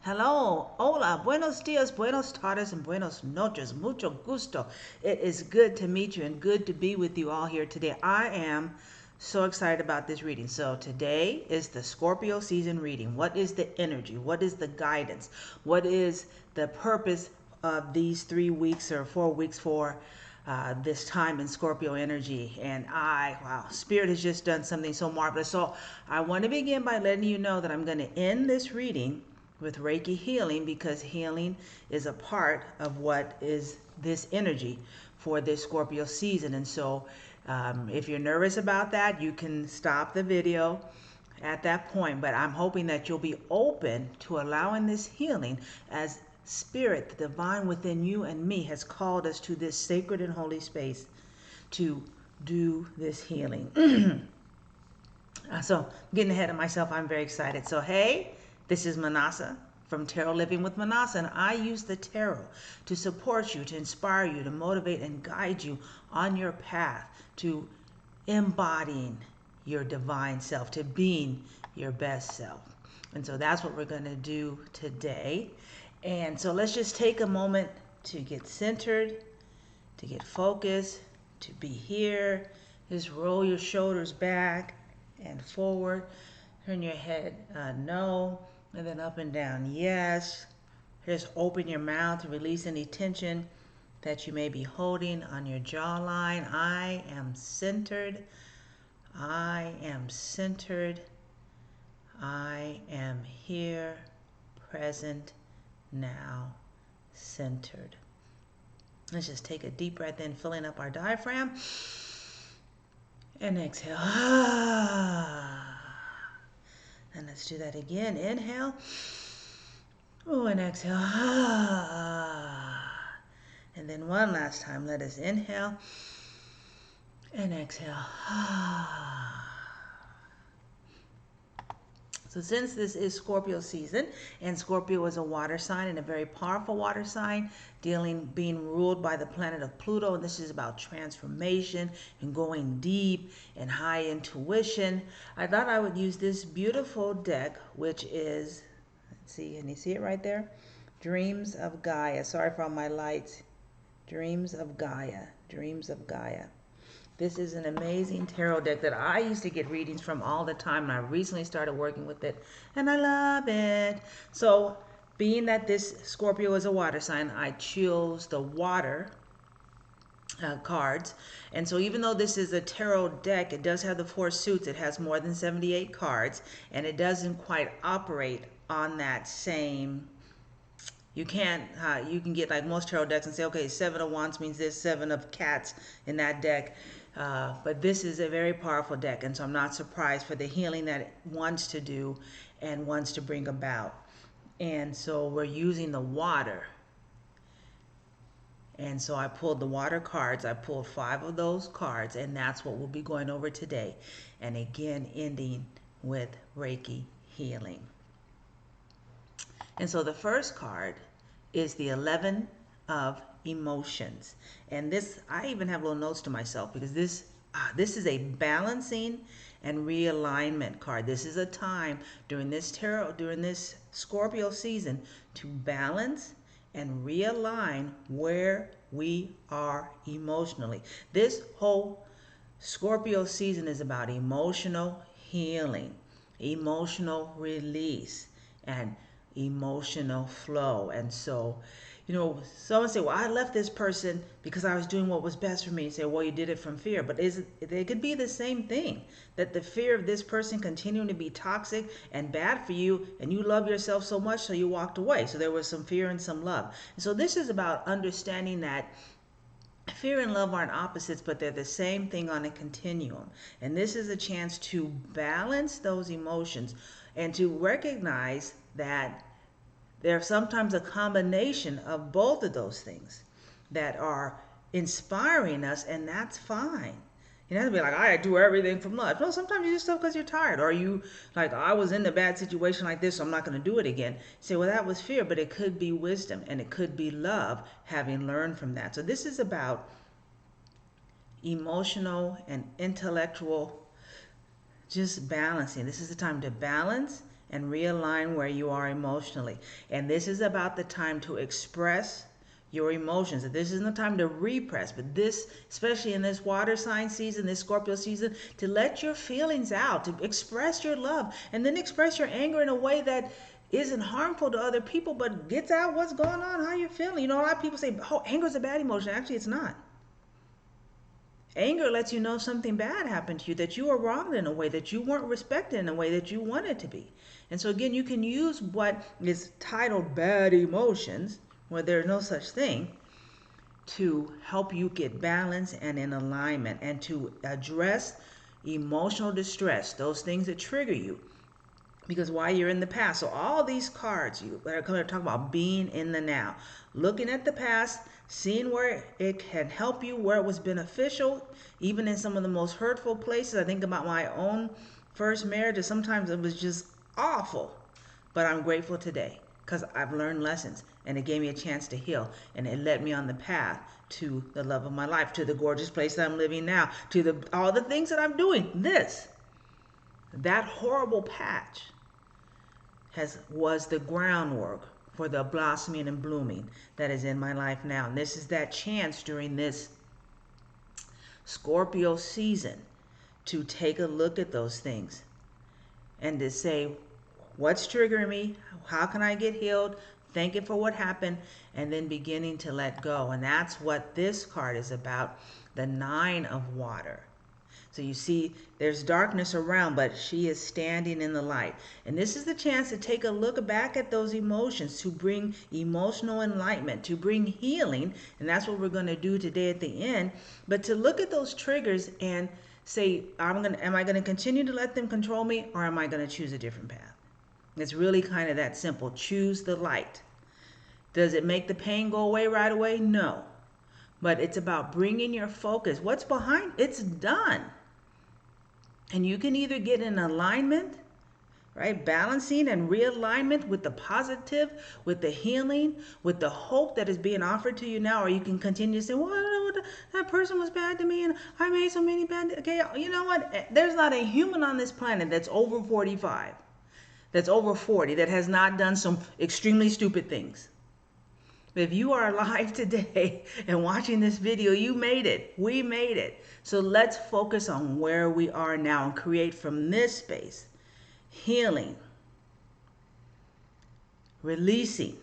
Hello, hola, buenos dias, buenos tardes, and buenos noches. Mucho gusto. It is good to meet you and good to be with you all here today. I am so excited about this reading. So today is the Scorpio season reading. What is the energy? What is the guidance? What is the purpose of these 3 weeks or 4 weeks for this time in Scorpio energy? And wow, Spirit has just done something so marvelous. So I want to begin by letting you know that I'm going to end this reading with Reiki Healing, because healing is a part of what is this energy for this Scorpio season. And so if you're nervous about that, you can stop the video at that point. But I'm hoping that you'll be open to allowing this healing, as Spirit, the divine within you and me, has called us to this sacred and holy space to do this healing. So getting ahead of myself, I'm very excited. So hey, this is Manasa from Tarot Living with Manasa, and I use the tarot to support you, to inspire you, to motivate and guide you on your path to embodying your divine self, to being your best self. And so that's what we're going to do today. And so let's just take a moment to get centered, to get focused, to be here. Just roll your shoulders back and forward. Turn your head no, and then up and down yes. Just open your mouth to release any tension that you may be holding on your jawline. I am centered. I am centered. I am here, present, now, centered. Let's just take a deep breath in, filling up our diaphragm. And exhale. And let's do that again. Inhale. Oh, and exhale. And then one last time. Let us inhale and exhale. So since this is Scorpio season, and Scorpio is a water sign, and a very powerful water sign, being ruled by the planet of Pluto, and this is about transformation and going deep and high intuition, I thought I would use this beautiful deck, which is, let's see, can you see it right there? Dreams of Gaia. Sorry for all my lights. Dreams of Gaia. Dreams of Gaia. This is an amazing tarot deck that I used to get readings from all the time, and I recently started working with it, and I love it. So, being that this Scorpio is a water sign, I chose the water cards. And so even though this is a tarot deck, it does have the 4 suits. It has more than 78 cards, and it doesn't quite operate on that same... You can't, you can get like most tarot decks and say, okay, 7 of Wands means there's 7 of Cats in that deck. But this is a very powerful deck, and so I'm not surprised for the healing that it wants to do and wants to bring about. And so we're using the water. And so I pulled the water cards. I pulled 5 of those cards, and that's what we'll be going over today. And again, ending with Reiki healing. And so the first card is the 11 of emotions. And this, I even have little notes to myself, because this is a balancing and realignment card. This is a time during this Scorpio season to balance and realign where we are emotionally. This whole Scorpio season is about emotional healing, emotional release, and emotional flow. And so, someone say, well, I left this person because I was doing what was best for me. You say, well, you did it from fear. But it could be the same thing, that the fear of this person continuing to be toxic and bad for you, and you love yourself so much, so you walked away. So there was some fear and some love. And so this is about understanding that fear and love aren't opposites, but they're the same thing on a continuum. And this is a chance to balance those emotions and to recognize that there's sometimes a combination of both of those things that are inspiring us, and that's fine. You don't have to be like, I do everything from love. No, sometimes you do stuff because you're tired, or you like, I was in a bad situation like this, so I'm not going to do it again. You say, well, that was fear, but it could be wisdom, and it could be love, having learned from that. So this is about emotional and intellectual just balancing. This is the time to balance and realign where you are emotionally. And this is about the time to express your emotions. This isn't the time to repress, but this, especially in this water sign season, this Scorpio season, to let your feelings out, to express your love, and then express your anger in a way that isn't harmful to other people, but gets out what's going on, how you're feeling. You know, a lot of people say, oh, anger is a bad emotion. Actually, it's not. Anger lets you know something bad happened to you, that you were wronged in a way, that you weren't respected in a way that you wanted to be. And so again, you can use what is titled bad emotions, where there's no such thing, to help you get balance and in alignment, and to address emotional distress, those things that trigger you. Because while you're in the past, so all these cards that are going to talk about being in the now, looking at the past, seeing where it can help you, where it was beneficial, even in some of the most hurtful places. I think about my own first marriage, and sometimes it was just awful, but I'm grateful today because I've learned lessons, and it gave me a chance to heal, and it led me on the path to the love of my life, to the gorgeous place that I'm living now, to all the things that I'm doing. That horrible patch was the groundwork for the blossoming and blooming that is in my life now. And this is that chance during this Scorpio season to take a look at those things and to say, what's triggering me? How can I get healed? Thank you for what happened, and then beginning to let go. And that's what this card is about, the Nine of Water. So you see, there's darkness around, but she is standing in the light. And this is the chance to take a look back at those emotions, to bring emotional enlightenment, to bring healing. And that's what we're going to do today at the end. But to look at those triggers and say, am I going to continue to let them control me, or am I going to choose a different path? It's really kind of that simple. Choose the light. Does it make the pain go away right away? No. But it's about bringing your focus. What's behind? It's done. And you can either get in alignment, right? Balancing and realignment with the positive, with the healing, with the hope that is being offered to you now. Or you can continue to say, well, that person was bad to me and I made so many bad. Okay, you know what? There's not a human on this planet that's over 45, that's over 40, that has not done some extremely stupid things. But if you are alive today and watching this video, you made it. We made it. So let's focus on where we are now and create from this space healing, releasing,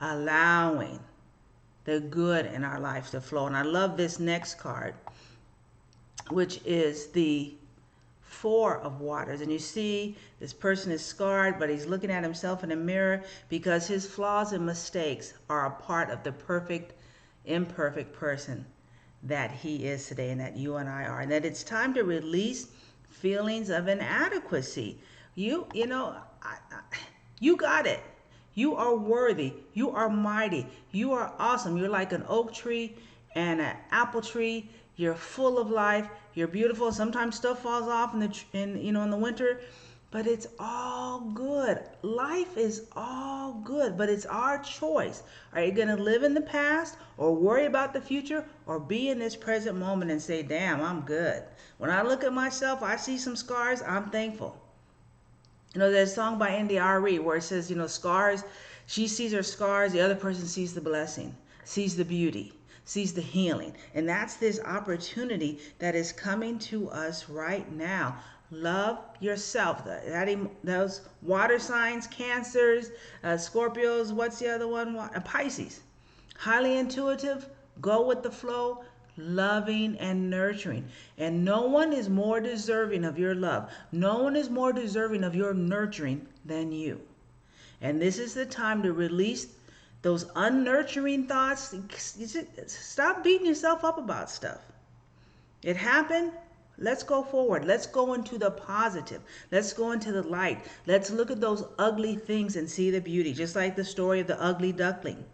allowing the good in our lives to flow. And I love this next card, which is the Four of Waters. And you see this person is scarred, but he's looking at himself in a mirror because his flaws and mistakes are a part of the perfect, imperfect person that he is today, and that you and I are. And that it's time to release feelings of inadequacy. You got it. You are worthy. You are mighty. You are awesome. You're like an oak tree and an apple tree. You're full of life. You're beautiful. Sometimes stuff falls off in the winter, but it's all good. Life is all good, but it's our choice. Are you going to live in the past or worry about the future, or be in this present moment and say, damn, I'm good. When I look at myself, I see some scars, I'm thankful. There's a song by India.Arie where it says, scars, she sees her scars, the other person sees the blessing, sees the beauty, sees the healing. And that's this opportunity that is coming to us right now. Love yourself. Those water signs, Cancers, Scorpios, what's the other one? Pisces. Highly intuitive, go with the flow, loving and nurturing. And no one is more deserving of your love. No one is more deserving of your nurturing than you. And this is the time to release those unnurturing thoughts. Stop beating yourself up about stuff. It happened. Let's go forward. Let's go into the positive. Let's go into the light. Let's look at those ugly things and see the beauty. Just like the story of the ugly duckling.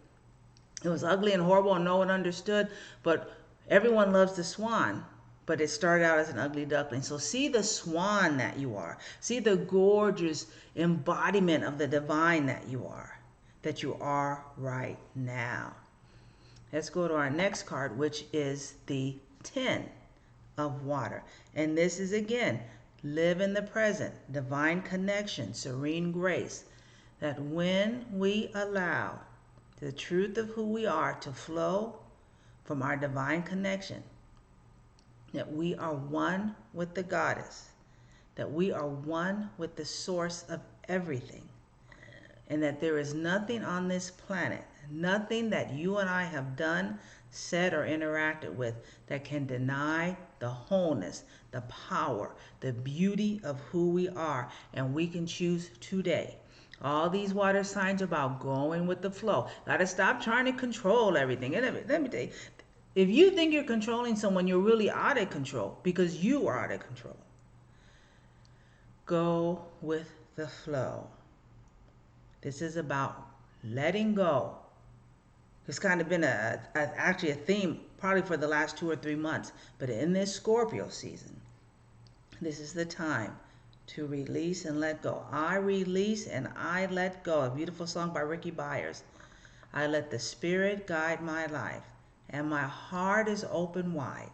It was ugly and horrible and no one understood, but everyone loves the swan. But it started out as an ugly duckling. So see the swan that you are. See the gorgeous embodiment of the divine that you are right now. Let's go to our next card, which is the 10 of Water. And this is, again, live in the present, divine connection, serene grace, that when we allow the truth of who we are to flow from our divine connection, that we are one with the goddess, that we are one with the source of everything, and that there is nothing on this planet, nothing that you and I have done, said, or interacted with that can deny the wholeness, the power, the beauty of who we are. And we can choose today. All these water signs are about going with the flow. Gotta stop trying to control everything. And let me tell you, if you think you're controlling someone, you're really out of control, because you are out of control. Go with the flow. This is about letting go. It's kind of been actually a theme probably for the last 2 or 3 months. But in this Scorpio season, this is the time to release and let go. I release and I let go. A beautiful song by Ricky Byers. I let the Spirit guide my life, and my heart is open wide.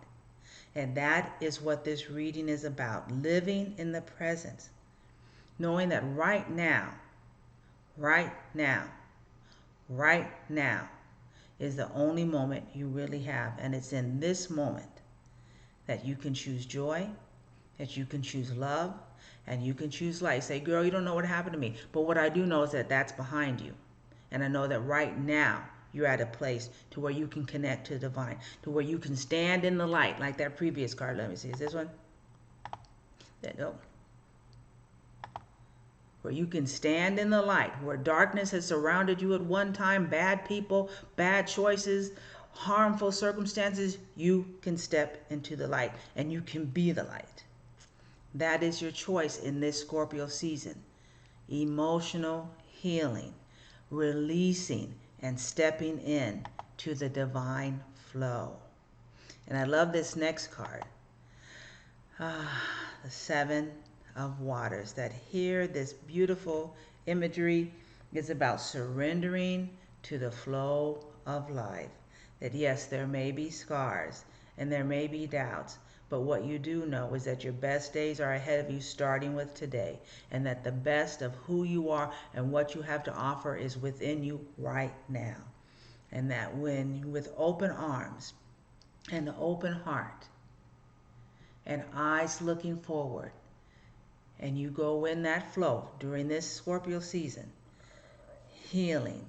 And that is what this reading is about. Living in the present. Knowing that right now is the only moment you really have. And it's in this moment that you can choose joy, that you can choose love, and you can choose light. Say, girl, you don't know what happened to me. But what I do know is that that's behind you. And I know that right now you're at a place to where you can connect to the divine, to where you can stand in the light, like that previous card. Let me see. Is this one? There you go. Where you can stand in the light, where darkness has surrounded you at one time, bad people, bad choices, harmful circumstances, you can step into the light and you can be the light. That is your choice in this Scorpio season. Emotional healing, releasing and stepping in to the divine flow. And I love this next card. The Seven of Waters. That here, this beautiful imagery is about surrendering to the flow of life. That yes, there may be scars and there may be doubts, but what you do know is that your best days are ahead of you, starting with today, and that the best of who you are and what you have to offer is within you right now. And that when with open arms and an open heart and eyes looking forward, and you go in that flow during this Scorpio season, healing,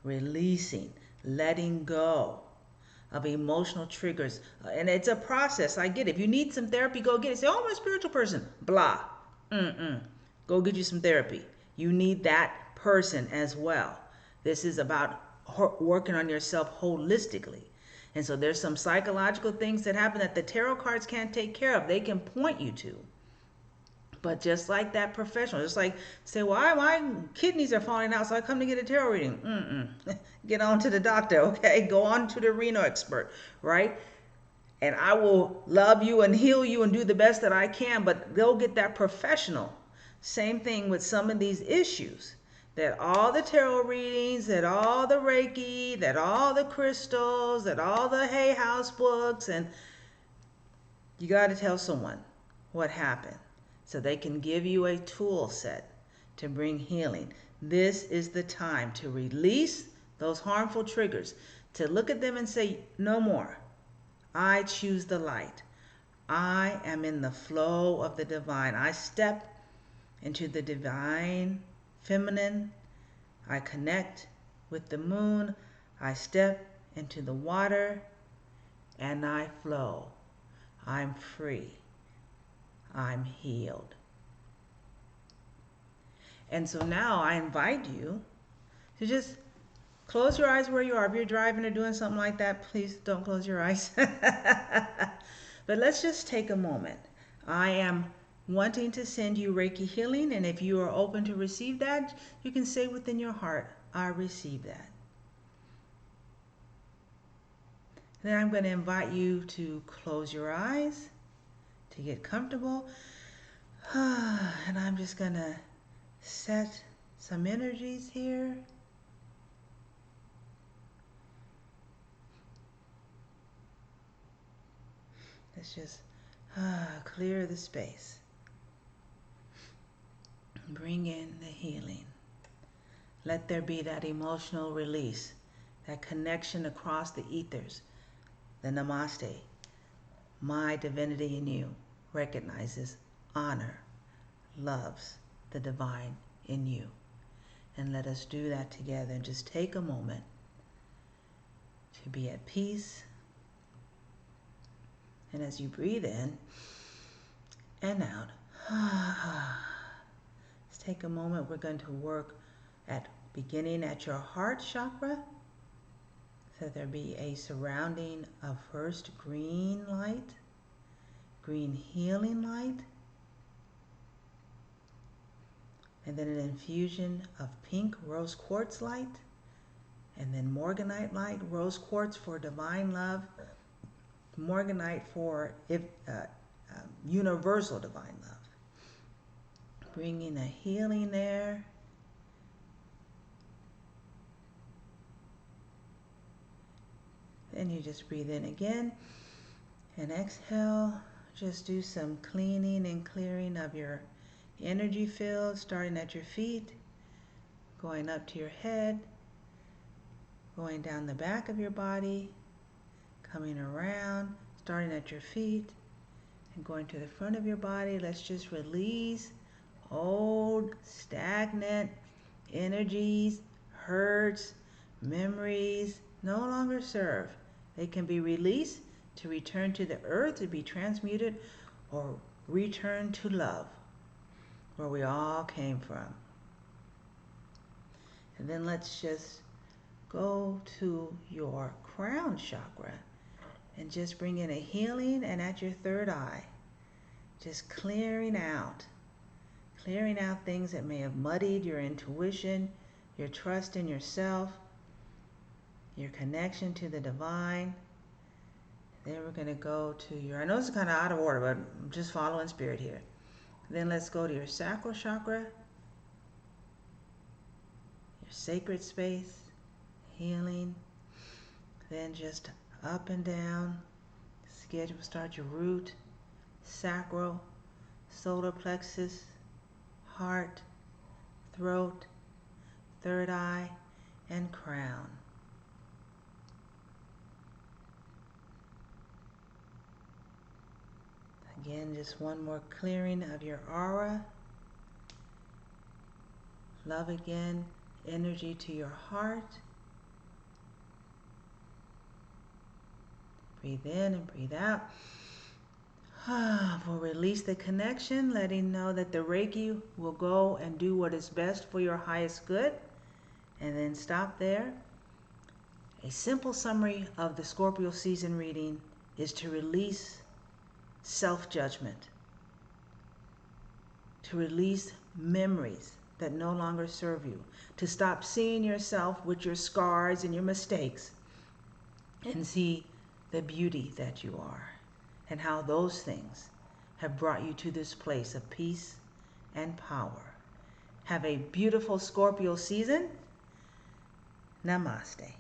releasing, letting go of emotional triggers. And it's a process. I get it. If you need some therapy, go get it. Say, oh, I'm a spiritual person. Blah. Go get you some therapy. You need that person as well. This is about working on yourself holistically. And so there's some psychological things that happen that the tarot cards can't take care of. They can point you to. But just like that professional, just like say, well, my kidneys are falling out, so I come to get a tarot reading. Get on to the doctor, okay? Go on to the renal expert, right? And I will love you and heal you and do the best that I can, but go get that professional. Same thing with some of these issues. That all the tarot readings, that all the Reiki, that all the crystals, that all the Hay House books, and you got to tell someone what happened, so they can give you a tool set to bring healing. This is the time to release those harmful triggers, to look at them and say, no more. I choose the light. I am in the flow of the divine. I step into the divine feminine. I connect with the moon. I step into the water and I flow. I'm free. I'm healed. And so now I invite you to just close your eyes where you are. If you're driving or doing something like that, please don't close your eyes. But let's just take a moment. I am wanting to send you Reiki Healing, and if you are open to receive that, you can say within your heart, I receive that. Then I'm going to invite you to close your eyes, to get comfortable. And I'm just going to set some energies here. Let's just clear the space. Bring in the healing. Let there be that emotional release, that connection across the ethers. The Namaste, my divinity in you, recognizes, honor, loves the divine in you. And let us do that together and just take a moment to be at peace. And as you breathe in and out, let's take a moment. We're going to work at beginning at your heart chakra. So there be a surrounding of first green light, green healing light, and then an infusion of pink rose quartz light, and then morganite light, rose quartz for divine love, morganite for universal divine love. Bringing a healing there. Then you just breathe in again and exhale. Just do some cleaning and clearing of your energy field, starting at your feet, going up to your head, going down the back of your body, coming around, starting at your feet, and going to the front of your body. Let's just release old, stagnant energies, hurts, memories, no longer serve. They can be released to return to the earth, to be transmuted, or return to love, where we all came from. And then let's just go to your crown chakra and just bring in a healing, and at your third eye, just clearing out things that may have muddied your intuition, your trust in yourself, your connection to the divine. Then we're going to go to your, I know it's kind of out of order, but I'm just following spirit here. Then let's go to your sacral chakra, your sacred space, healing. Then just up and down. Schedule, start your root, sacral, solar plexus, heart, throat, third eye, and crown. Again, just one more clearing of your aura. Love again, energy to your heart. Breathe in and breathe out. We'll release the connection, letting know that the Reiki will go and do what is best for your highest good. And then stop there. A simple summary of the Scorpio season reading is to release self-judgment, to release memories that no longer serve you, to stop seeing yourself with your scars and your mistakes and see the beauty that you are and how those things have brought you to this place of peace and power. Have a beautiful Scorpio season. Namaste.